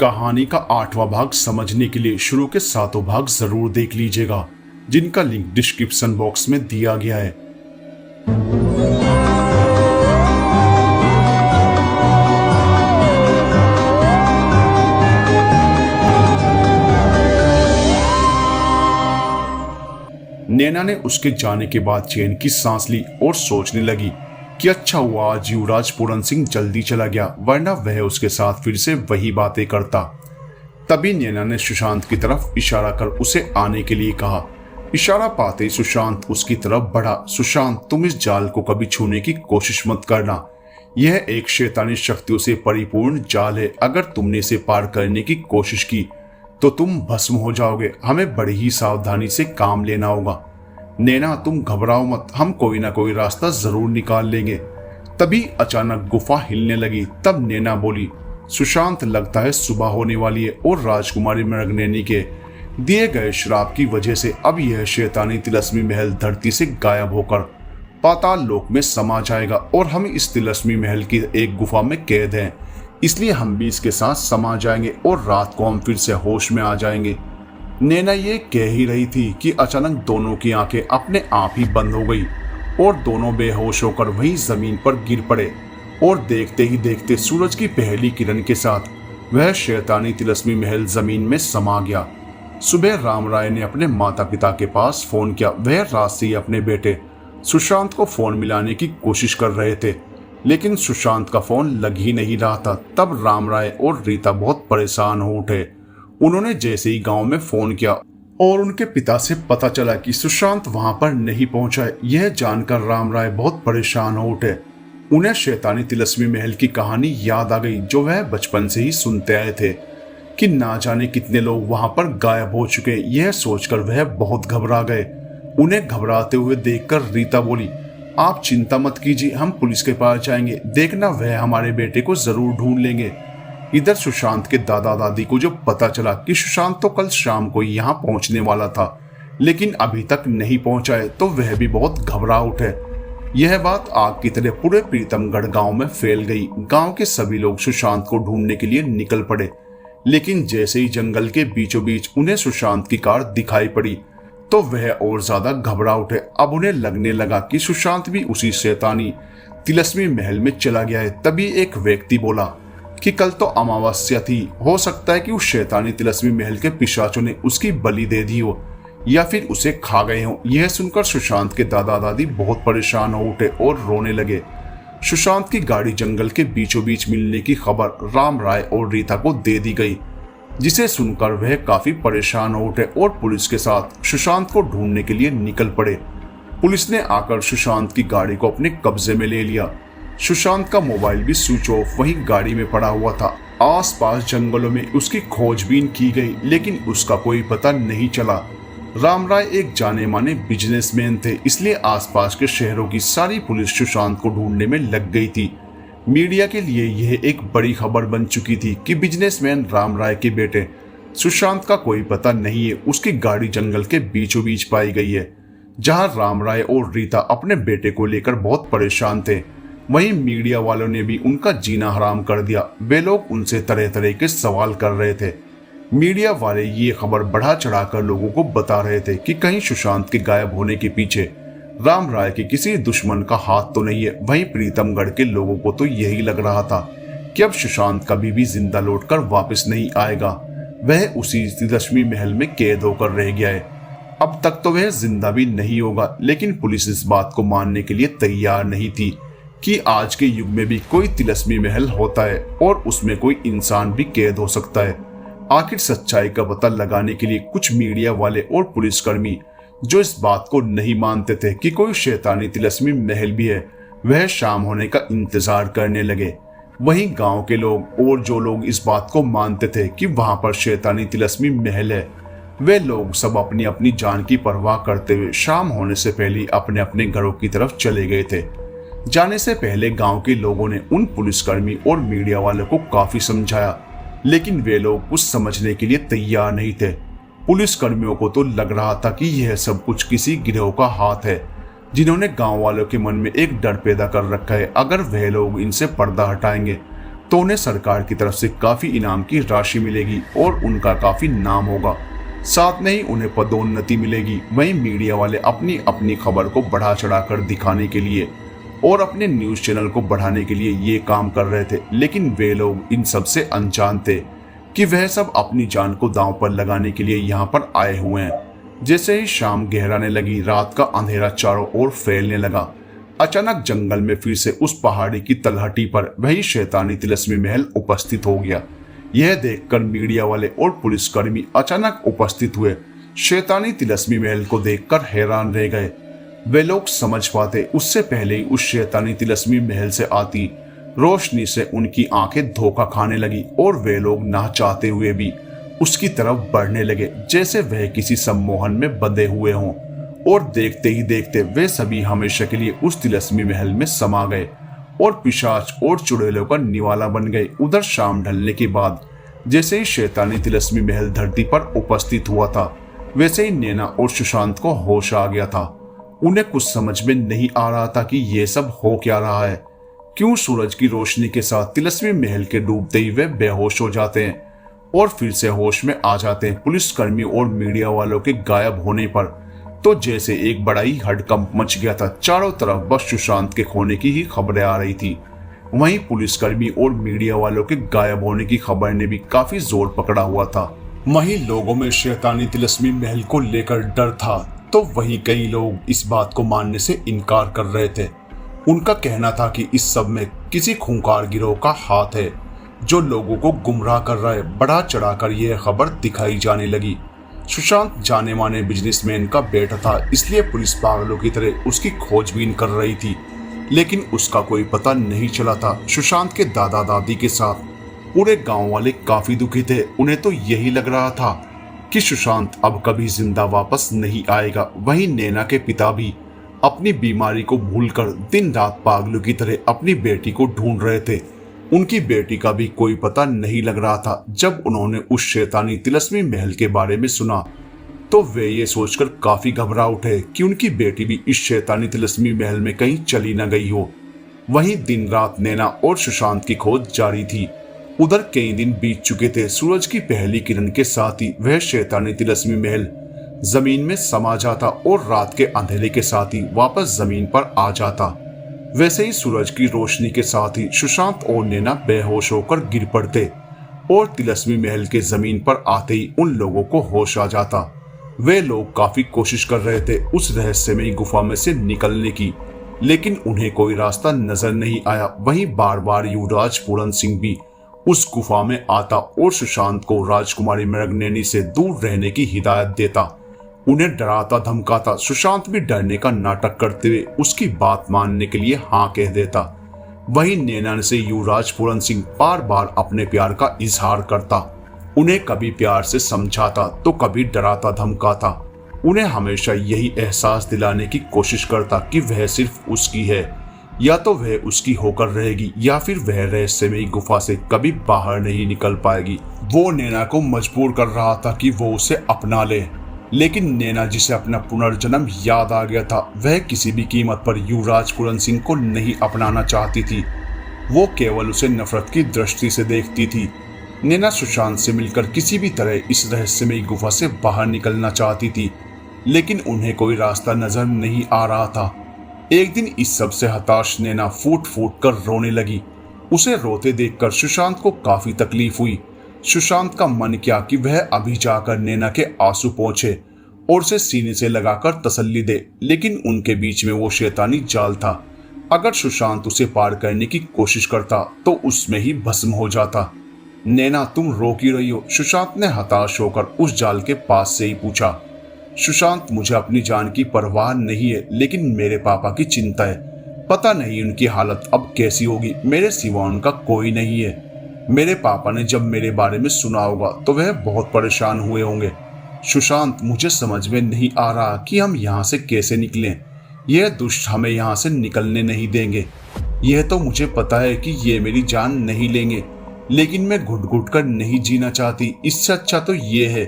कहानी का 8वां भाग समझने के लिए शुरू के 7 भाग जरूर देख लीजिएगा, जिनका लिंक डिस्क्रिप्शन बॉक्स में दिया गया है। नैना ने उसके जाने के बाद चैन की सांस ली और सोचने लगी कि अच्छा हुआ आज युवराज पूरन सिंह जल्दी चला गया, वरना वह उसके साथ फिर से वही बातें करता। तभी नैना ने सुशांत की तरफ इशारा कर उसे आने के लिए कहा। इशारा पाते ही सुशांत उसकी तरफ बढ़ा। सुशांत, तुम इस जाल को कभी छूने की कोशिश मत करना। यह एक शैतानी शक्तियों से परिपूर्ण जाल है। अगर तुमने इसे पार करने की कोशिश की तो तुम भस्म हो जाओगे। हमें बड़ी ही सावधानी से काम लेना होगा। नैना, तुम घबराओ मत, हम कोई ना कोई रास्ता जरूर निकाल लेंगे। तभी अचानक गुफा हिलने लगी। तब नैना बोली, सुशांत, लगता है सुबह होने वाली है और राजकुमारी मृगनयनी के दिए गए श्राप की वजह से अब यह शैतानी तिलस्मी महल धरती से गायब होकर पाताल लोक में समा जाएगा और हम इस तिलस्मी महल की एक गुफा में कैद हैं। इसलिए हम भी इसके साथ समा जाएंगे और रात को हम फिर से होश में आ जाएंगे। नैना ये कह ही रही थी कि अचानक दोनों की आंखें अपने आप ही बंद हो गई और दोनों बेहोश होकर वहीं जमीन पर गिर पड़े। और देखते ही देखते सूरज की पहली किरण के साथ वह शैतानी तिलस्मी महल जमीन में समा गया। सुबह राम राय ने अपने माता पिता के पास फोन किया। वह रात से ही अपने बेटे सुशांत को फोन मिलाने की कोशिश कर रहे थे, लेकिन सुशांत का फोन लग ही नहीं रहा था। तब राम राय और रीता बहुत परेशान हो उठे। उन्होंने जैसे ही गांव में फोन किया और उनके पिता से पता चला कि सुशांत वहां पर नहीं पहुंचा है, यह जानकर राम राय बहुत परेशान हो उठे। उन्हें शैतानी तिलस्मी महल की कहानी याद आ गई जो वह बचपन से ही सुनते आए थे कि ना जाने कितने लोग वहां पर गायब हो चुके। यह सोचकर वह बहुत घबरा गए। उन्हें घबराते हुए देखकर रीता बोली, आप चिंता मत कीजिए, हम पुलिस के पास जाएंगे, देखना वह हमारे बेटे को जरूर ढूंढ लेंगे। इधर सुशांत के दादा दादी को जब पता चला कि सुशांत तो कल शाम को यहाँ पहुंचने वाला था लेकिन अभी तक नहीं पहुंचा है, तो वह भी बहुत घबरा उठे। यह बात आग की तरह पूरे प्रीतमगढ़ गांव में फैल गई। गांव के सभी लोग सुशांत को ढूंढने के लिए निकल पड़े, लेकिन जैसे ही जंगल के बीचों बीच उन्हें सुशांत की कार दिखाई पड़ी तो वह और ज्यादा घबरा उठे। अब उन्हें लगने लगा कि सुशांत भी उसी शैतानी तिलस्मी महल में चला गया है। तभी एक व्यक्ति बोला कि कल तो अमावस्या थी, हो सकता है कि उस शैतानी तिलस्मी महल के पिशाचों ने उसकी बलि दे दी हो या फिर उसे खा गए हो। यह सुनकर सुशांत के दादा दादी बहुत परेशान हो उठे और रोने लगे। सुशांत की गाड़ी जंगल के बीचों बीच मिलने की खबर राम राय और रीता को दे दी गई, जिसे सुनकर वह काफी परेशान हो उठे और पुलिस के साथ सुशांत को ढूंढने के लिए निकल पड़े। पुलिस ने आकर सुशांत की गाड़ी को अपने कब्जे में ले लिया। सुशांत का मोबाइल भी स्विच ऑफ वहीं गाड़ी में पड़ा हुआ था। आसपास जंगलों में उसकी खोजबीन की गई लेकिन उसका कोई पता नहीं चला। राम राय एक जाने माने बिजनेसमैन थे, इसलिए आसपास के शहरों की सारी पुलिस सुशांत को ढूंढने में लग गई थी। मीडिया के लिए यह एक बड़ी खबर बन चुकी थी कि बिजनेसमैन राम राय के बेटे सुशांत का कोई पता नहीं है। उसकी गाड़ी जंगल के बीचों बीच पाई गई है, जहां राम राय और रीता अपने बेटे को लेकर बहुत परेशान थे। वहीं मीडिया वालों ने भी उनका जीना हराम कर दिया। वे लोग उनसे तरह तरह के सवाल कर रहे थे। मीडिया वाले ये खबर बढ़ा चढ़ाकर लोगों को बता रहे थे कि कहीं सुशांत के गायब होने के पीछे राम राय के किसी दुश्मन का हाथ तो नहीं है। वहीं प्रीतमगढ़ के लोगों को तो यही लग रहा था कि अब सुशांत कभी भी जिंदा लौटकर वापस नहीं आएगा। वह उसी तिलस्मी महल में कैद होकर रह गया है। अब तक तो वह जिंदा भी नहीं होगा, लेकिन पुलिस इस बात को मानने के लिए तैयार नहीं थी कि आज के युग में भी कोई तिलस्मी महल होता है और उसमें कोई इंसान भी कैद हो सकता है। आखिर सच्चाई का पता लगाने के लिए कुछ मीडिया वाले और पुलिसकर्मी जो इस बात को नहीं मानते थे कि कोई शैतानी तिलस्मी महल भी है, वह शाम होने का इंतजार करने लगे। वहीं गांव के लोग और जो लोग इस बात को मानते थे कि वहां पर शैतानी तिलस्मी महल है, वे लोग सब अपनी अपनी जान की परवाह करते हुए शाम होने से पहले अपने अपने घरों की तरफ चले गए थे। जाने से पहले गांव के लोगों ने उन पुलिसकर्मी और मीडिया वालों को काफी समझाया, लेकिन वे लोग कुछ समझने के लिए तैयार नहीं थे। पुलिसकर्मियों को तो लग रहा था कि यह सब कुछ किसी गिरोह का हाथ है, जिन्होंने गांव वालों के मन में एक डर पैदा कर रखा है। अगर वह लोग इनसे पर्दा हटाएंगे तो उन्हें सरकार की तरफ से काफी इनाम की राशि मिलेगी और उनका काफी नाम होगा। साथ में ही उन्हें पदोन्नति मिलेगी। वहीं मीडिया वाले अपनी अपनी खबर को बढ़ा चढ़ाकर दिखाने के लिए और अपने न्यूज चैनल को बढ़ाने के लिए ये काम कर रहे थे, लेकिन वे लोग इन सब से अनजान थे कि वह सब अपनी जान को दांव पर लगाने के लिए यहाँ पर आए हुए हैं। जैसे ही शाम गहराने लगी, रात का अंधेरा चारों ओर फैलने लगा। अचानक जंगल में फिर से उस पहाड़ी की तलहटी पर वही शैतानी तिलस्मी महल उपस्थित हो गया। यह देखकर मीडिया वाले और पुलिसकर्मी अचानक उपस्थित हुए शैतानी तिलस्मी महल को देखकर हैरान रह गए। वे लोग समझ पाते उससे पहले ही उस शैतानी तिलस्मी महल से आती रोशनी से उनकी आंखें धोखा खाने लगी और वे लोग ना चाहते हुए भी उसकी तरफ बढ़ने लगे, जैसे वह किसी सम्मोहन में बंधे हुए हों। और देखते ही देखते वे सभी हमेशा के लिए उस तिलस्मी महल में समा गए और पिशाच और चुड़ैलों का निवाला बन गए। उधर शाम ढलने के बाद जैसे ही शैतानी तिलस्मी महल धरती पर उपस्थित हुआ था, वैसे ही नैना और सुशांत को होश आ गया था। उन्हें कुछ समझ में नहीं आ रहा था कि ये सब हो क्या रहा है। क्यों सूरज की रोशनी के साथ तिलस्मी महल के डूबते ही वे बेहोश हो जाते हैं और फिर से होश में आ जाते हैं। पुलिसकर्मी और मीडिया वालों के गायब होने पर तो जैसे एक बड़ा ही हड़कंप मच गया था। चारों तरफ बस सुशांत के खोने की ही खबरें आ रही थी। वहीं पुलिसकर्मी और मीडिया वालों के गायब होने की खबर ने भी काफी जोर पकड़ा हुआ था। वहीं लोगों में शैतानी तिलस्मी महल को लेकर डर था, तो वहीं कई लोग इस बात को मानने से इनकार कर रहे थे। उनका कहना था कि इस सब में किसी खूंखार गिरोह का हाथ है जो लोगों को गुमराह कर रहा है। बढ़ा चढ़ाकर यह खबर दिखाई जाने लगी। सुशांत जाने माने बिजनेसमैन का बेटा था, इसलिए पुलिस पागलों की तरह उसकी खोजबीन कर रही थी, लेकिन उसका कोई पता नहीं चला था। सुशांत के दादा दादी के साथ पूरे गांव वाले काफी दुखी थे। उन्हें तो यही लग रहा था कि सुशांत अब कभी जिंदा वापस नहीं आएगा। वहीं नैना के पिता भी अपनी बीमारी को भूलकर दिन रात पागलों की तरह अपनी बेटी को ढूंढ रहे थे। उनकी बेटी का भी कोई पता नहीं लग रहा था। जब उन्होंने उस शैतानी तिलस्मी महल के बारे में सुना तो वे ये सोचकर काफी घबरा उठे कि उनकी बेटी भी इस शैतानी तिलस्मी महल में कहीं चली न गई हो। वहीं दिन रात नैना और सुशांत की खोज जारी थी। उधर कई दिन बीत चुके थे। सूरज की पहली किरण के साथ ही वह शैतानी तिलस्मी महल जमीन में समा जाता और रात के अंधेरे के साथ ही वापस जमीन पर आ जाता। वैसे ही सूरज की रोशनी के साथ ही सुशांत और नैना बेहोश होकर गिर पड़ते और तिलस्मी महल के जमीन पर आते ही उन लोगों को होश आ जाता। वे लोग काफी कोशिश कर रहे थे उस रहस्यमयी गुफा में से निकलने की, लेकिन उन्हें कोई रास्ता नजर नहीं आया। वहीं बार बार युवराज पूरन सिंह भी उस गुफा में आता और सुशांत को राजकुमारी मृगनयनी से दूर रहने की हिदायत देता, उन्हें डराता धमकाता। सुशांत भी डरने का नाटक करते हुए उसकी बात मानने के लिए हाँ कह देता। वहीं नैना से युवराज पूरन सिंह बार बार अपने प्यार का इजहार करता, उन्हें कभी प्यार से समझाता तो कभी डराता धमकाता। उन्हें हमेशा यही एहसास दिलाने की कोशिश करता कि वह सिर्फ उसकी है, या तो वह उसकी होकर रहेगी या फिर वह रहस्यमयी गुफा से कभी बाहर नहीं निकल पाएगी। वो नैना को मजबूर कर रहा था कि वो उसे अपना ले, लेकिन नैना जिसे अपना पुनर्जन्म याद आ गया था, वह किसी भी कीमत पर युवराज पूरन सिंह को नहीं अपनाना चाहती थी। वो केवल उसे नफरत की दृष्टि से देखती थी। नैना सुशांत से मिलकर किसी भी तरह इस रहस्यमयी गुफा से बाहर निकलना चाहती थी, लेकिन उन्हें कोई रास्ता नजर नहीं आ रहा था। एक दिन इस सब से हताश नैना फूट फूट कर रोने लगी। उसे रोते देखकर सुशांत को काफी तकलीफ हुई। सुशांत का मन किया कि वह अभी जाकर नैना के आंसू पोंछे और उसे सीने से लगाकर तसल्ली दे, लेकिन उनके बीच में वो शैतानी जाल था। अगर सुशांत उसे पार करने की कोशिश करता तो उसमें ही भस्म हो जाता। नैना, तुम रो क्यों रही हो? सुशांत ने हताश होकर उस जाल के पास से ही पूछा। सुशांत, मुझे अपनी जान की परवाह नहीं है, लेकिन मेरे पापा की चिंता है। पता नहीं उनकी हालत अब कैसी होगी। मेरे सिवा उनका कोई नहीं है। मेरे पापा ने जब मेरे बारे में सुना होगा तो वह बहुत परेशान हुए होंगे। सुशांत, मुझे समझ में नहीं आ रहा कि हम यहाँ से कैसे निकलें। यह दुष्ट हमें यहाँ से निकलने नहीं देंगे। यह तो मुझे पता है कि ये मेरी जान नहीं लेंगे, लेकिन मैं घुट घुट कर नहीं जीना चाहती। इससे अच्छा तो ये है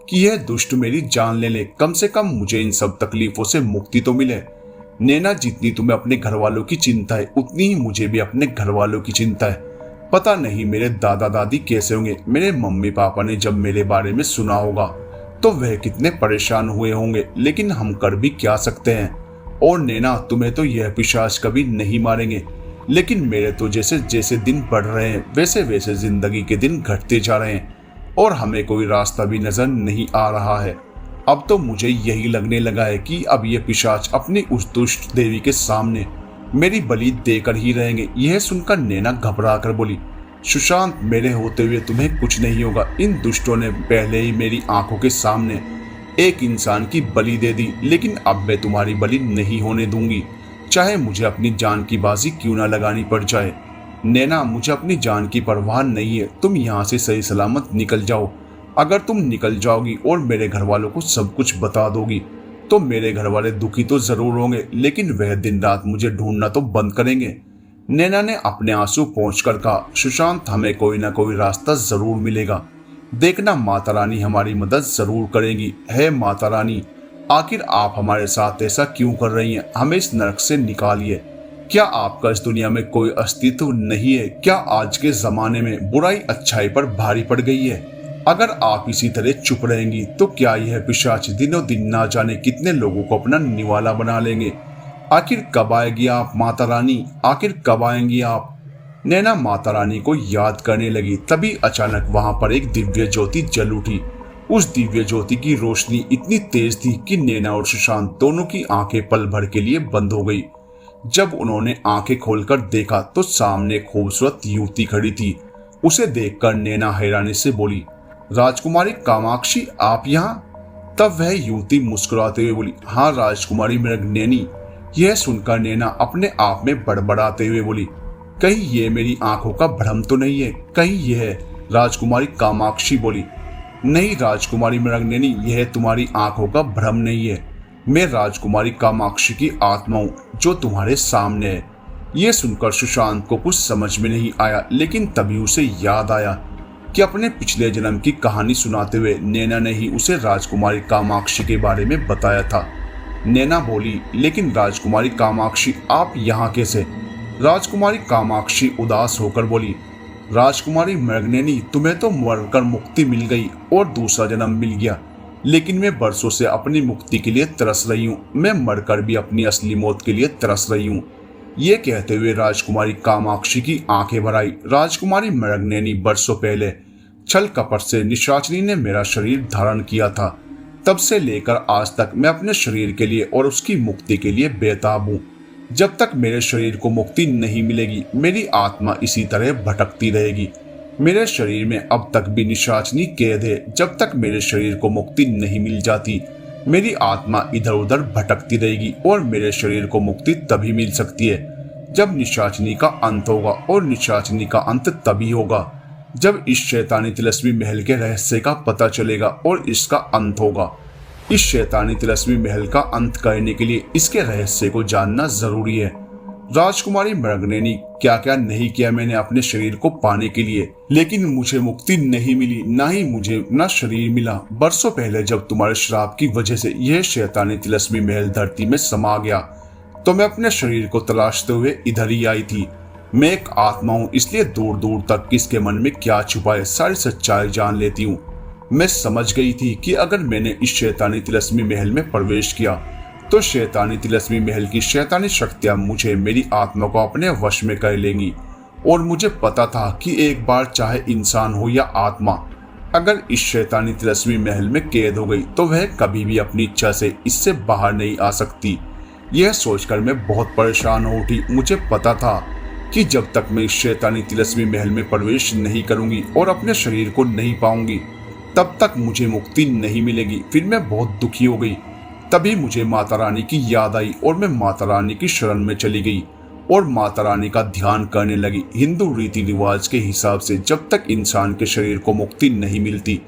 कि यह दुष्ट मेरी जान ले ले। कम से कम मुझे इन सब तकलीफों से मुक्ति तो मिले। नैना, जितनी तुम्हें अपने घर वालों की चिंता है, उतनी ही मुझे भी अपने घर वालों की चिंता है। पता नहीं मेरे दादा दादी कैसे होंगे। मेरे मम्मी पापा ने जब मेरे बारे में सुना होगा तो वह कितने परेशान हुए होंगे, लेकिन हम कर भी क्या सकते हैं। और नैना, तुम्हें तो यह पिशाच कभी नहीं मारेंगे, लेकिन मेरे तो जैसे जैसे दिन बढ़ रहे हैं वैसे वैसे जिंदगी के दिन घटते जा रहे हैं और हमें कोई रास्ता भी नजर नहीं आ रहा है। अब तो मुझे यही लगने लगा है कि अब ये पिशाच अपनी उस दुष्ट देवी के सामने मेरी बलि देकर ही रहेंगे। यह सुनकर नैना घबरा कर बोली, सुशांत, मेरे होते हुए तुम्हें कुछ नहीं होगा। इन दुष्टों ने पहले ही मेरी आंखों के सामने एक इंसान की बलि दे दी, लेकिन अब मैं तुम्हारी बलि नहीं होने दूंगी, चाहे मुझे अपनी जान की बाजी क्यों ना लगानी पड़ जाए। नैना, मुझे अपनी जान की परवाह नहीं है, तुम यहाँ से सही सलामत निकल जाओ। अगर तुम निकल जाओगी और मेरे घर वालों को सब कुछ बता दोगी तो मेरे घर वाले दुखी तो जरूर होंगे, लेकिन वह दिन रात मुझे ढूंढना तो बंद करेंगे। नैना ने अपने आंसू पोंछकर कहा, सुशांत, हमें कोई ना कोई रास्ता जरूर मिलेगा। देखना, माता रानी हमारी मदद जरूर करेगी। है माता रानी, आखिर आप हमारे साथ ऐसा क्यों कर रही हैं? हमें इस नरक से निकालिए। क्या आपका इस दुनिया में कोई अस्तित्व नहीं है? क्या आज के जमाने में बुराई अच्छाई पर भारी पड़ गई है? अगर आप इसी तरह चुप रहेंगी तो क्या यह पिशाच दिनों दिन ना जाने कितने लोगों को अपना निवाला बना लेंगे। आखिर कब आएगी आप माता रानी? आखिर कब आएंगी आप? नैना माता रानी को याद करने लगी। तभी अचानक वहां पर एक दिव्य ज्योति जल उठी। उस दिव्य ज्योति की रोशनी इतनी तेज थी कि नैना और सुशांत दोनों की आंखें पल भर के लिए बंद हो गई। जब उन्होंने आंखें खोलकर देखा तो सामने खूबसूरत युवती खड़ी थी। उसे देखकर नैना हैरानी से बोली, राजकुमारी कामाक्षी, आप यहाँ? तब वह युवती मुस्कुराते हुए बोली, हाँ राजकुमारी मृगनयनी। यह सुनकर नैना अपने आप में बड़बड़ाते हुए बोली, कहीं ये मेरी आंखों का भ्रम तो नहीं है? कहीं यह राजकुमारी कामाक्षी बोली, नहीं राजकुमारी मृगनयनी, यह तुम्हारी आंखों का भ्रम नहीं है। मैं राजकुमारी कामाक्षी की आत्मा हूँ जो तुम्हारे सामने है। यह सुनकर सुशांत को कुछ समझ में नहीं आया, लेकिन तभी उसे याद आया कि अपने पिछले जन्म की कहानी सुनाते हुए नैना ने ही उसे राजकुमारी कामाक्षी के बारे में बताया था। नैना बोली, लेकिन राजकुमारी कामाक्षी, आप यहाँ कैसे? राजकुमारी कामाक्षी उदास होकर बोली, राजकुमारी मृगनयनी, तुम्हें तो मरकर मुक्ति मिल गई और दूसरा जन्म मिल गया, लेकिन मैं बरसों से अपनी मुक्ति के लिए तरस रही हूँ। मैं मरकर भी अपनी असली मौत के लिए तरस रही हूँ। ये कहते हुए राजकुमारी कामाक्षी की आंखें भर आई। राजकुमारी मृगनयनी, बरसों पहले छल कपट से निशाचनी ने मेरा शरीर धारण किया था। तब से लेकर आज तक मैं अपने शरीर के लिए और उसकी मुक्ति के लिए बेताब हूँ। जब तक मेरे शरीर को मुक्ति नहीं मिलेगी मेरी आत्मा इसी तरह भटकती रहेगी। मेरे शरीर में अब तक भी निशाचनी कैद है। जब तक मेरे शरीर को मुक्ति नहीं मिल जाती मेरी आत्मा इधर उधर भटकती रहेगी और मेरे शरीर को मुक्ति तभी मिल सकती है जब निशाचनी का अंत होगा, और निशाचनी का अंत तभी होगा जब इस शैतानी तिलस्मी महल के रहस्य का पता चलेगा और इसका अंत होगा। इस शैतानी तिलस्मी महल का अंत करने के लिए इसके रहस्य को जानना जरूरी है। राजकुमारी मृगनयनी, क्या क्या नहीं किया मैंने अपने शरीर को पाने के लिए, लेकिन मुझे मुक्ति नहीं मिली, ना ही मुझे ना शरीर मिला। बरसों पहले जब तुम्हारे श्राप की वजह से यह शैतानी तिलस्मी महल धरती में समा गया तो मैं अपने शरीर को तलाशते हुए इधर ही आई थी। मैं एक आत्मा हूँ, इसलिए दूर दूर तक किसके मन में क्या छुपा है सारी सच्चाई जान लेती हूँ। मैं समझ गई थी कि अगर मैंने इस शैतानी तिलस्मी महल में प्रवेश किया तो शैतानी तिलस्मी महल की शैतानी शक्तियां मुझे, मेरी आत्मा को अपने वश में कर लेंगी। और मुझे पता था कि एक बार चाहे इंसान हो या आत्मा अगर इस शैतानी तिलस्मी महल में कैद हो गई तो वह कभी भी अपनी इच्छा से इससे बाहर नहीं आ सकती। यह सोचकर मैं बहुत परेशान हो उठी। मुझे पता था कि जब तक मैं इस शैतानी तिलस्मी महल में प्रवेश नहीं करूंगी और अपने शरीर को नहीं पाऊंगी तब तक मुझे मुक्ति नहीं मिलेगी। फिर मैं बहुत दुखी हो गई। तभी मुझे माता रानी की याद आई और मैं माता रानी की शरण में चली गई और माता रानी का ध्यान करने लगी। हिंदू रीति रिवाज के हिसाब से जब तक इंसान के शरीर को मुक्ति नहीं मिलती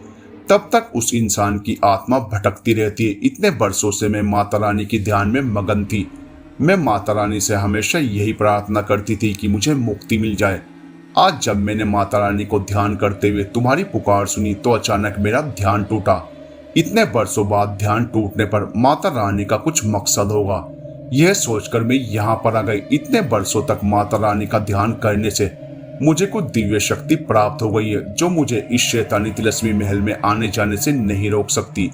तब तक उस इंसान की आत्मा भटकती रहती है। इतने बरसों से मैं माता रानी की ध्यान में मगन थी। मैं माता रानी से हमेशा यही प्रार्थना करती थी कि मुझे मुक्ति मिल जाए। आज जब मैंने माता रानी को ध्यान करते हुए तुम्हारी पुकार सुनी तो अचानक मेरा ध्यान टूटा। इतने बरसों बाद ध्यान टूटने पर माता रानी का कुछ मकसद होगा, यह सोचकर मैं यहाँ पर आ गई। इतने बरसों तक माता रानी का ध्यान करने से मुझे कुछ दिव्य शक्ति प्राप्त हो गई है जो मुझे इस शैतानी तिलस्मी महल में आने जाने से नहीं रोक सकती,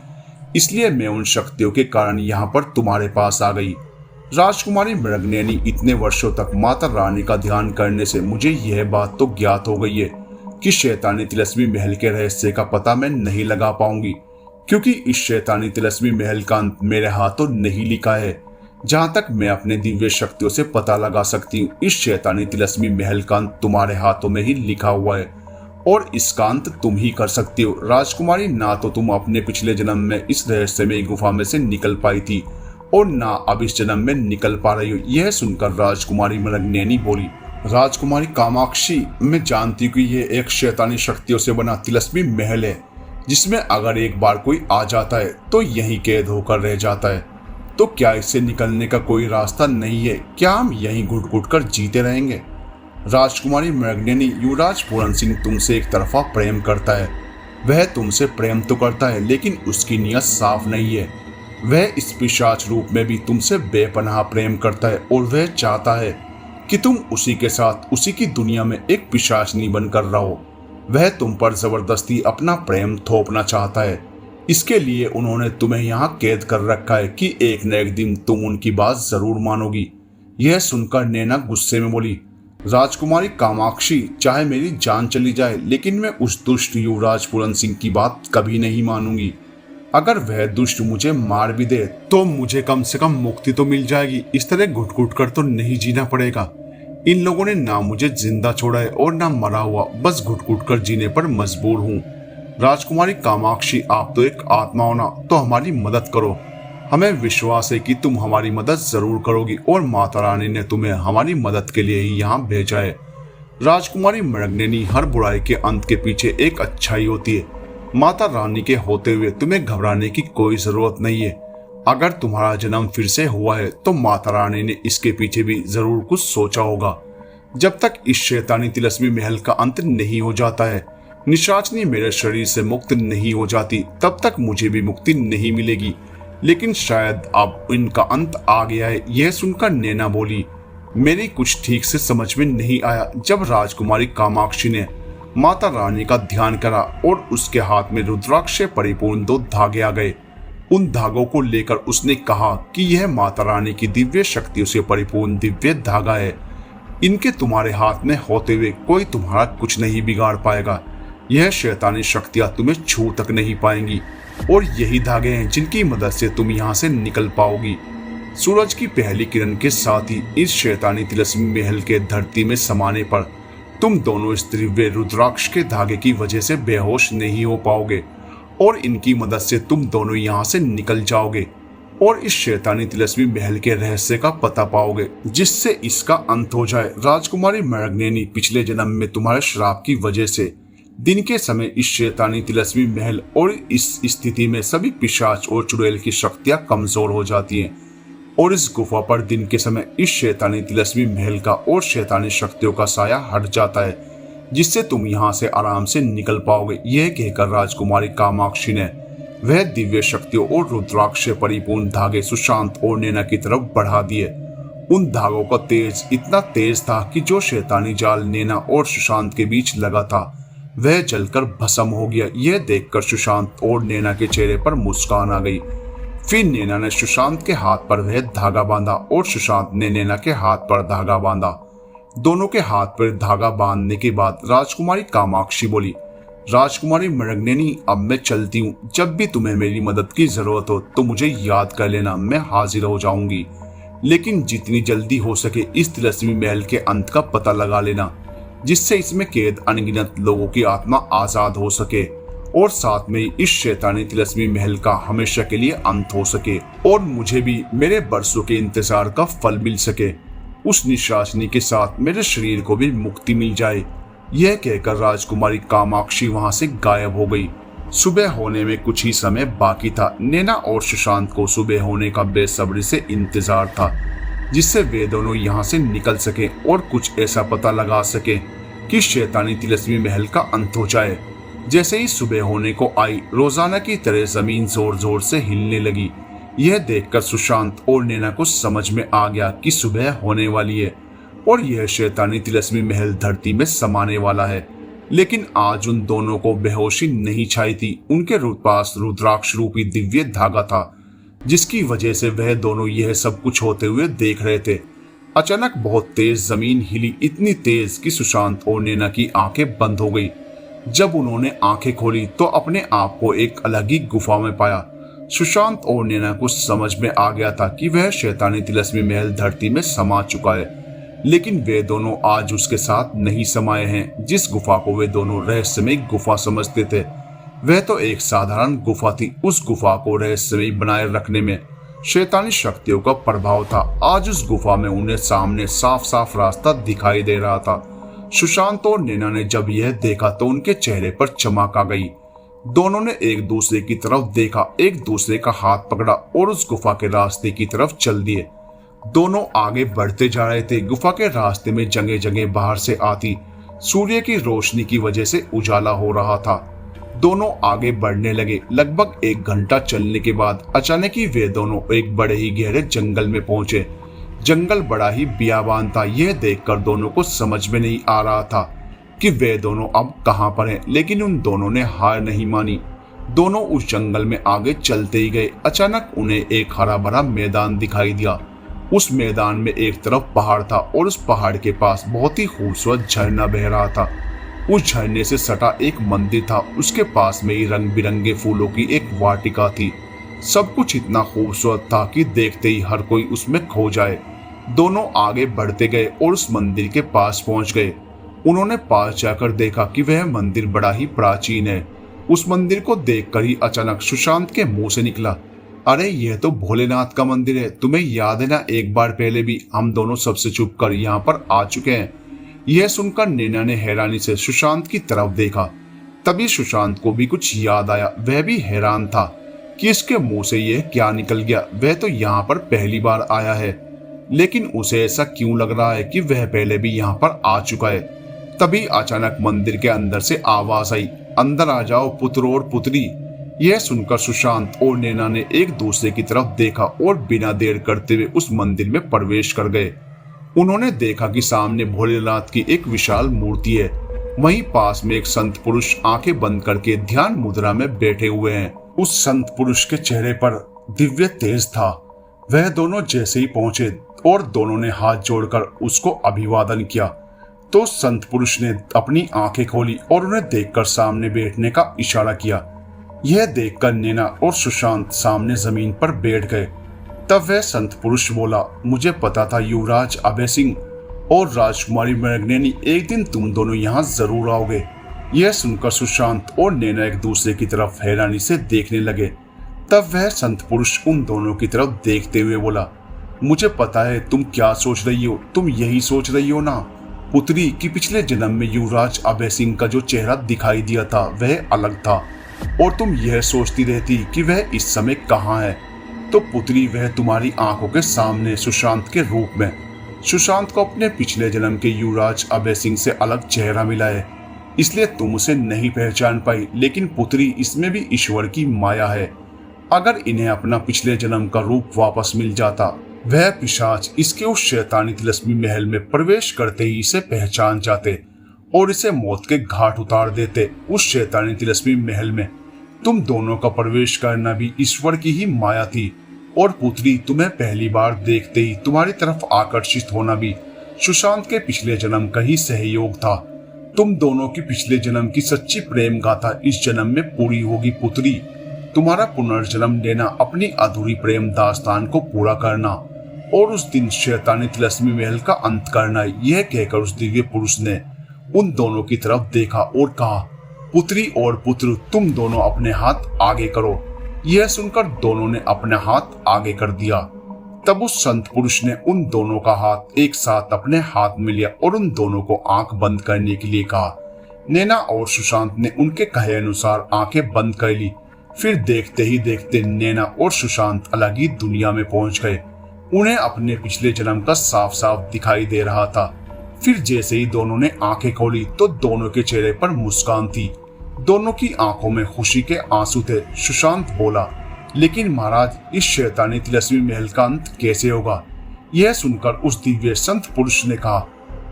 इसलिए मैं उन शक्तियों के कारण यहाँ पर तुम्हारे पास आ गई। राजकुमारी मृगनयनी, इतने वर्षों तक माता रानी का ध्यान करने से मुझे यह बात तो ज्ञात हो गई है कि शैतानी तिलस्मी महल के रहस्य का पता मैं नहीं लगा पाऊंगी, क्योंकि इस शैतानी तिलस्मी महल का अंत मेरे हाथों नहीं लिखा है। जहां तक मैं अपने दिव्य शक्तियों से पता लगा सकती हूँ, इस शैतानी तिलस्मी महल का अंत तुम्हारे हाथों में ही लिखा हुआ है और इसका अंत तुम ही कर सकती हो। राजकुमारी, ना तो तुम अपने पिछले जन्म में इस रहस्यमयी गुफा में से निकल पाई थी और ना अब इस जन्म में निकल पा रही हो। यह सुनकर राजकुमारी मृगनयनी बोली, राजकुमारी कामाक्षी, मैं जानती हूँ कि यह एक शैतानी शक्तियों से बना तिलस्मी महल है, जिसमें अगर एक बार कोई आ जाता है तो यहीं कैद होकर रह जाता है। तो क्या इससे निकलने का कोई रास्ता नहीं है? क्या हम यहीं घुट घुट कर जीते रहेंगे? राजकुमारी मृगनयनी, युवराज पूरन सिंह तुमसे एक तरफा प्रेम करता है। वह तुमसे प्रेम तो करता है, लेकिन उसकी नीयत साफ नहीं है। वह इस पिशाच रूप में भी तुमसे बेपनाह प्रेम करता है और वह चाहता है कि तुम उसी के साथ उसी की दुनिया में एक पिशाचनी बनकर रहो। वह तुम पर जबरदस्ती अपना प्रेम थोपना चाहता है। इसके लिए उन्होंने तुम्हें यहाँ कैद कर रखा है कि एक न एक दिन तुम उनकी बात जरूर मानोगी। यह सुनकर नैना गुस्से में बोली, राजकुमारी कामाक्षी, चाहे मेरी जान चली जाए, लेकिन मैं उस दुष्ट युवराज पूरन सिंह की बात कभी नहीं मानूंगी। अगर वह दुष्ट मुझे मार भी दे तो मुझे कम से कम मुक्ति तो मिल जाएगी। इस तरह घुट घुट कर तो नहीं जीना पड़ेगा। इन लोगों ने ना मुझे जिंदा छोड़ा है और ना मरा हुआ, बस घुट घुट कर जीने पर मजबूर हूँ। राजकुमारी कामाक्षी, आप तो एक आत्मा हो ना, तो हमारी मदद करो। हमें विश्वास है कि तुम हमारी मदद जरूर करोगी और माता रानी ने तुम्हें हमारी मदद के लिए ही यहाँ भेजा है। राजकुमारी मृगनयनी, हर बुराई के अंत के पीछे एक अच्छाई होती है। माता रानी के होते हुए तुम्हें घबराने की कोई जरूरत नहीं है। अगर तुम्हारा जन्म फिर से हुआ है तो माता रानी ने इसके पीछे भी जरूर कुछ सोचा होगा। जब तक इस शैतानी तिलस्मी महल का अंत नहीं हो जाता है, निशाचनी मेरे शरीर से मुक्त नहीं हो जाती, तब तक मुझे भी मुक्ति नहीं मिलेगी। लेकिन शायद अब इनका अंत आ गया है। यह सुनकर नैना बोली, मेरी कुछ ठीक से समझ में नहीं आया। जब राजकुमारी कामाक्षी ने माता रानी का ध्यान करा और उसके हाथ में रुद्राक्ष से परिपूर्ण 2 धागे आ गए, उन धागों को लेकर उसने कहा कि यह माता रानी की दिव्य शक्तियों से परिपूर्ण दिव्य धागा है। इनके तुम्हारे हाथ में होते हुए कोई तुम्हारा कुछ नहीं बिगाड़ पाएगा। यह शैतानी शक्तियां तुम्हें छू तक नहीं पाएंगी और यही धागे हैं जिनकी मदद से तुम यहाँ से निकल पाओगी। सूरज की पहली किरण के साथ ही इस शैतानी तिलस्मी महल के धरती में समाने पर तुम दोनों इस दिव्य रुद्राक्ष के धागे की वजह से बेहोश नहीं हो पाओगे और इनकी मदद से तुम दोनों यहाँ से निकल जाओगे और इस शैतानी तिलस्मी महल के रहस्य का पता पाओगे, जिससे इसका अंत हो जाए। राजकुमारी मृगनयनी, पिछले जन्म में तुम्हारे श्राप की वजह से दिन के समय इस शैतानी तिलस्मी महल और इस स्थिति में सभी पिशाच और चुड़ैल की शक्तियां कमजोर हो जाती हैं और इस गुफा पर दिन के समय इस शैतानी तिलस्मी महल का और शैतानी शक्तियों का साया हट जाता है, जिससे तुम यहाँ से आराम से निकल पाओगे। यह कहकर राजकुमारी कामाक्षी ने वह दिव्य शक्तियों और रुद्राक्ष से परिपूर्ण धागे सुशांत और नैना की तरफ बढ़ा दिए। उन धागों का तेज इतना तेज था कि जो शैतानी जाल नैना और सुशांत के बीच लगा था वह जलकर भस्म हो गया। यह देखकर सुशांत और नैना के चेहरे पर मुस्कान आ गई। फिर नैना ने सुशांत के हाथ पर वह धागा बांधा और सुशांत ने नैना के हाथ पर धागा बांधा। दोनों के हाथ पर धागा बांधने के बाद राजकुमारी कामाक्षी बोली, राजकुमारी मृगनयनी, अब मैं चलती हूँ। जब भी तुम्हें मेरी मदद की जरूरत हो तो मुझे याद कर लेना, मैं हाजिर हो जाऊंगी। लेकिन जितनी जल्दी हो सके इस तिलस्मी महल के अंत का पता लगा लेना, जिससे इसमें कैद अनगिनत लोगों की आत्मा आजाद हो सके और साथ में इस शैतानी तिलस्मी महल का हमेशा के लिए अंत हो सके और मुझे भी मेरे बरसों के इंतजार का फल मिल सके। उस निशाचनी के साथ मेरे शरीर को भी मुक्ति मिल जाए। यह कहकर राजकुमारी कामाक्षी वहां से गायब हो गई। सुबह होने में कुछ ही समय बाकी था। नैना और सुशांत को सुबह होने का बेसब्री से इंतजार था, जिससे वे दोनों यहाँ से निकल सके और कुछ ऐसा पता लगा सके कि शैतानी तिलस्मी महल का अंत हो जाए। जैसे ही सुबह होने को आई, रोजाना की तरह जमीन जोर जोर से हिलने लगी। यह देखकर सुशांत और नैना को समझ में आ गया कि सुबह होने वाली है। और यह शैतानी तिलस्मी महल धरती में समाने वाला है। लेकिन आज उन दोनों को बेहोशी नहीं छाई थी। उनके पास रुद्राक्ष रूपी दिव्य धागा था, जिसकी वजह से वह दोनों यह सब कुछ होते हुए देख रहे थे। अचानक बहुत तेज जमीन हिली, इतनी तेज कि सुशांत और नैना की आंखें बंद हो गई। जब उन्होंने आंखें खोली तो अपने आप को एक अलग ही गुफा में पाया। सुशांत और नैना को समझ में आ गया था कि वह शैतानी तिलस्मी महल धरती में समा चुका है, लेकिन वे दोनों आज उसके साथ नहीं समाये हैं। जिस गुफा को वे दोनों रहस्यमय गुफा समझते थे, वह तो एक साधारण गुफा थी। उस गुफा को रहस्यमय बनाए रखने में शैतानी शक्तियों का प्रभाव था। आज उस गुफा में उन्हें सामने साफ साफ रास्ता दिखाई दे रहा था। सुशांत और नैना ने जब यह देखा तो उनके चेहरे पर चमक आ गई। दोनों ने एक दूसरे की तरफ देखा, एक दूसरे का हाथ पकड़ा और उस गुफा के रास्ते की तरफ चल दिए। दोनों आगे बढ़ते जा रहे थे। गुफा के रास्ते में जगह जगह बाहर से आती सूर्य की रोशनी की वजह से उजाला हो रहा था। दोनों आगे बढ़ने लगे। लगभग 1 घंटा चलने के बाद अचानक ही वे दोनों एक बड़े ही गहरे जंगल में पहुंचे। जंगल बड़ा ही बियाबान था। यह देखकर दोनों को समझ में नहीं आ रहा था कि वे दोनों अब कहां पर हैं, लेकिन उन दोनों ने हार नहीं मानी। दोनों उस जंगल में आगे चलते ही गए। अचानक उन्हें एक हरा भरा मैदान दिखाई दिया। उस मैदान में एक तरफ पहाड़ था और उस पहाड़ के पास बहुत ही खूबसूरत झरना बह रहा था। उस झरने से सटा एक मंदिर था। उसके पास में ही रंग बिरंगे फूलों की एक वाटिका थी। सब कुछ इतना खूबसूरत था कि देखते ही हर कोई उसमें खो जाए। दोनों आगे बढ़ते गए और उस मंदिर के पास पहुंच गए। उन्होंने पास जाकर देखा कि वह मंदिर बड़ा ही प्राचीन है। उस मंदिर को देखकर ही अचानक सुशांत के मुंह से निकला, अरे यह तो भोलेनाथ का मंदिर है। तुम्हें याद है ना, एक बार पहले भी हम दोनों सबसे छुप कर यहाँ पर आ चुके हैं। यह सुनकर नैना ने हैरानी से सुशांत की तरफ देखा। तभी सुशांत को भी कुछ याद आया। वह भी हैरान था कि इसके मुंह से यह क्या निकल गया। वह तो यहाँ पर पहली बार आया है, लेकिन उसे ऐसा क्यों लग रहा है कि वह पहले भी यहाँ पर आ चुका है। तभी अचानक मंदिर के अंदर से आवाज आई, अंदर आ जाओ पुत्र और पुत्री। यह सुनकर सुशांत और नैना ने एक दूसरे की तरफ देखा और बिना देर करते हुए उस मंदिर में प्रवेश कर गए। उन्होंने देखा कि सामने भोलेनाथ की एक विशाल मूर्ति है। वहीं पास में एक संत पुरुष आंखें बंद करके ध्यान मुद्रा में बैठे हुए हैं। उस संत पुरुष के चेहरे पर दिव्य तेज था। वह दोनों जैसे ही पहुंचे और दोनों ने हाथ जोड़कर उसको अभिवादन किया, तो संत पुरुष ने अपनी आंखें खोली और उन्हें देखकर सामने बैठने का इशारा किया। यह देखकर नैना और सुशांत सामने जमीन पर बैठ गए। तब वह संत पुरुष बोला, मुझे पता था युवराज अभय सिंह और राजकुमारी मृगनयनी एक दिन तुम दोनों यहाँ जरूर आओगे। यह सुनकर सुशांत और नैना एक दूसरे की तरफ हैरानी से देखने लगे। तब वह संत पुरुष उन दोनों की तरफ देखते हुए बोला, मुझे पता है तुम क्या सोच रही हो। तुम यही सोच रही हो ना पुत्री, कि पिछले जन्म में युवराज अभय सिंह का जो चेहरा दिखाई दिया था वह अलग था, और तुम यह सोचती रहती कि वह इस समय कहाँ है। तो पुत्री, वह तुम्हारी आंखों के सामने सुशांत के रूप में। सुशांत को अपने पिछले जन्म के युवराज अभय सिंह से अलग चेहरा मिला है, इसलिए तुम उसे नहीं पहचान पाई। लेकिन पुत्री, इसमें भी ईश्वर की माया है। अगर इन्हें अपना पिछले जन्म का रूप वापस मिल जाता, वह पिशाच इसके उस शैतानी तिलस्मी महल में प्रवेश करते ही इसे पहचान जाते और इसे मौत के घाट उतार देते। उस शैतानी तिलस्मी महल में तुम दोनों का प्रवेश करना भी ईश्वर की ही माया थी। और पुत्री, तुम्हें पहली बार देखते ही तुम्हारी तरफ आकर्षित होना भी सुशांत के पिछले जन्म का ही सहयोग था। तुम दोनों की पिछले जन्म की सच्ची प्रेम गाथा इस जन्म में पूरी होगी पुत्री। तुम्हारा पुनर्जन्म लेना अपनी अधूरी प्रेम दास्तान को पूरा करना और उस दिन शैतानी तिलस्मी महल का अंत करना। यह कहकर उस दिव्य पुरुष ने उन दोनों की तरफ देखा और कहा, पुत्री और पुत्र, तुम दोनों अपने हाथ आगे करो। यह सुनकर दोनों ने अपने हाथ आगे कर दिया। तब उस संत पुरुष ने उन दोनों का हाथ एक साथ अपने हाथ में लिया और उन दोनों को आंख बंद करने के लिए कहा। नैना और सुशांत ने उनके कहे अनुसार आंखें बंद कर ली। फिर देखते ही देखते नैना और सुशांत अलग ही दुनिया में पहुंच गए। उन्हें अपने पिछले जन्म का साफ साफ दिखाई दे रहा था। फिर जैसे ही दोनों ने आंखें खोली तो दोनों के चेहरे पर मुस्कान थी। दोनों की आंखों में खुशी के आंसू थे। सुशांत बोला, लेकिन महाराज, इस शैतानी तिलस्मी महल का अंत कैसे होगा? यह सुनकर उस दिव्य संत पुरुष ने कहा,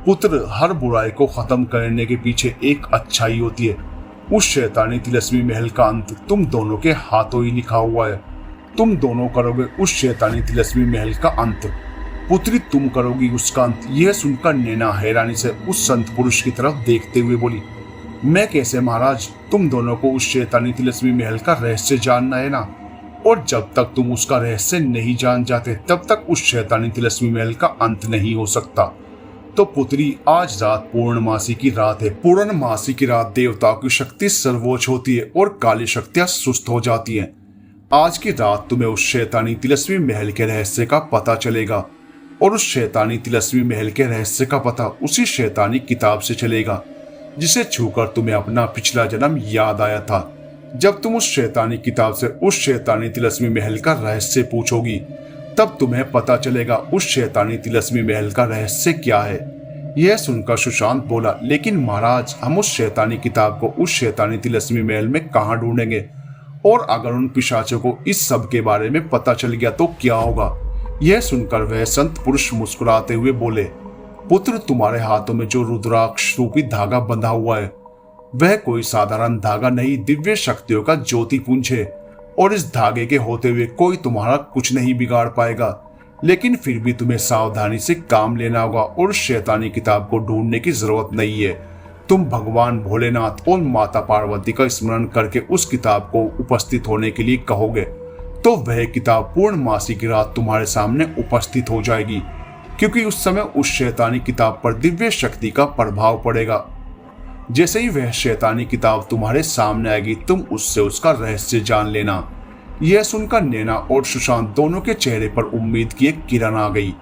पुत्र, हर बुराई को खत्म करने के पीछे एक अच्छाई होती है। उस शैतानी तिलस्मी महल का अंत तुम दोनों के हाथों ही लिखा हुआ है। तुम दोनों करोगे उस शैतानी तिलस्मी महल का अंत। पुत्री, तुम करोगी उसका अंत। यह सुनकर नैना हैरानी से उस संत पुरुष की तरफ देखते हुए बोली, मैं कैसे महाराज? तुम दोनों को उस शैतानी तिलस्मी महल का रहस्य जानना है ना, और जब तक तुम उसका रहस्य नहीं जान जाते तब तक उस शैतानी तिलस्मी महल का अंत नहीं हो सकता। तो पुत्री, आज रात पूर्णमासी की रात है। पूर्णमासी की रात देवताओं की शक्ति सर्वोच्च होती है और काली शक्तियां सुस्त हो जाती हैं। आज की रात तुम्हें उस शैतानी तिलस्मी महल के रहस्य का पता चलेगा, और उस शैतानी तिलस्मी महल के रहस्य का पता उसी शैतानी किताब से चलेगा जिसे छूकर तुम्हें अपना पिछला जन्म याद आया था। जब तुम उस शैतानी किताब से उस शैतानी तिलस्मी महल का रहस्य पूछोगी तब तुम्हें पता चलेगा उस शैतानी तिलस्मी महल का रहस्य क्या है। यह सुनकर सुशांत बोला, लेकिन महाराज, हम उस शैतानी किताब को उस शैतानी तिलस्मी महल में कहाँ ढूंढेंगे? और अगर उन पिशाचों को इस सब के बारे में पता चल गया तो क्या होगा? यह सुनकर वह संत पुरुष मुस्कुराते हुए बोले, पुत्र, तुम्हारे हाथों में जो रुद्राक्ष रूपी धागा बंधा हुआ है वह कोई साधारण धागा नहीं, दिव्य शक्तियों का ज्योति पुंज है, और इस धागे के होते हुए कोई तुम्हारा कुछ नहीं बिगाड़ पाएगा। लेकिन फिर भी तुम्हें सावधानी से काम लेना होगा और उस शैतानी किताब को ढूंढने की जरूरत नहीं है। तुम भगवान भोलेनाथ और माता पार्वती का स्मरण करके उस किताब को उपस्थित होने के लिए कहोगे तो वह किताब पूर्णमासी की रात तुम्हारे सामने उपस्थित हो जाएगी, क्योंकि उस समय उस शैतानी किताब पर दिव्य शक्ति का प्रभाव पड़ेगा। जैसे ही वह शैतानी किताब तुम्हारे सामने आएगी तुम उससे उसका रहस्य जान लेना। यह सुनकर नैना और सुशांत दोनों के चेहरे पर उम्मीद की एक किरण आ गई।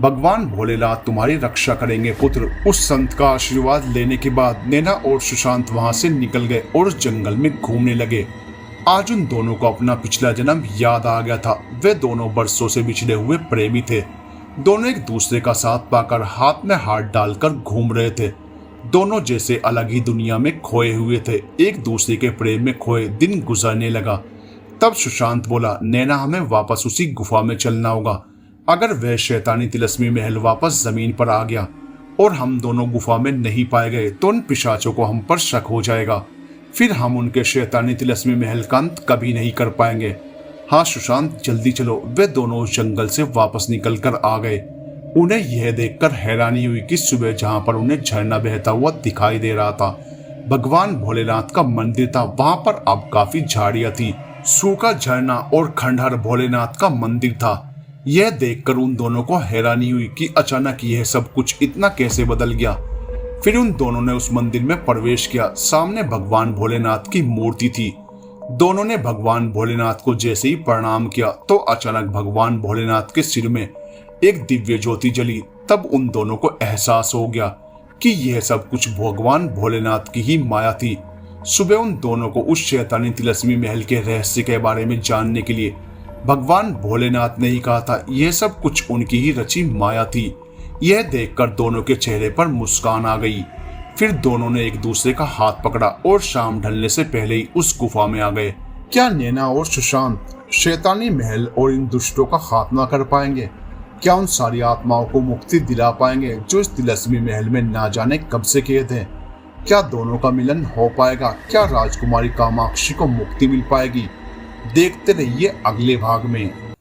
भगवान भोलेनाथ तुम्हारी रक्षा करेंगे पुत्र। उस संत का आशीर्वाद लेने के बाद नैना और सुशांत वहां से निकल गए और उस जंगल में घूमने लगे। आज उन दोनों को अपना पिछला जन्म याद आ गया था। वे दोनों बरसों से बिछड़े हुए प्रेमी थे। दोनों एक दूसरे का साथ पाकर हाथ में हाथ डालकर घूम रहे थे। दोनों जैसे अलग ही दुनिया में खोए हुए थे। एक दूसरे के प्रेम में खोए दिन गुजरने लगा। तब सुशांत बोला, नैना, हमें वापस उसी गुफा में चलना होगा। अगर वह शैतानी तिलस्मी महल वापस जमीन पर आ गया और हम दोनों गुफा में नहीं पाए गए तो उन पिशाचों को हम पर शक हो जाएगा। फिर हम उनके शैतानी तिलस्मी महल का अंत कभी नहीं कर पाएंगे। हाँ सुशांत, जल्दी चलो। वे दोनों उस जंगल से वापस निकल कर आ गए। उन्हें यह देखकर हैरानी हुई कि सुबह जहां पर उन्हें झरना बहता हुआ दिखाई दे रहा था, भगवान भोलेनाथ का मंदिर था। वहां पर अब काफी झाड़ियां थी। सूखा झरना और खंडहर भोलेनाथ का मंदिर था। यह देखकर उन दोनों को हैरानी हुई कि अचानक यह सब कुछ इतना कैसे बदल गया। फिर उन दोनों ने उस मंदिर में प्रवेश किया। सामने भगवान भोलेनाथ की मूर्ति थी। दोनों ने भगवान भोलेनाथ को जैसे ही प्रणाम किया तो अचानक भगवान भोलेनाथ के सिर में एक दिव्य ज्योति जली। तब उन दोनों को एहसास हो गया कि यह सब कुछ भगवान भोलेनाथ की ही माया थी। सुबह उन दोनों को उस शैतानी तिलस्मी महल के रहस्य के बारे में जानने के लिए भगवान भोलेनाथ ने ही कहा था यह सब कुछ उनकी ही रची माया थी। यह देखकर दोनों के चेहरे पर मुस्कान आ गई। फिर दोनों ने एक दूसरे का हाथ पकड़ा और शाम ढलने से पहले ही उस गुफा में आ गए। क्या नैना और सुशांत शैतानी महल और इन दुष्टों का खात्मा कर पाएंगे? क्या उन सारी आत्माओं को मुक्ति दिला पाएंगे जो इस तिलस्मी महल में ना जाने कब से कैद हैं? क्या दोनों का मिलन हो पाएगा? क्या राजकुमारी कामाक्षी को मुक्ति मिल पाएगी? देखते रहिए अगले भाग में।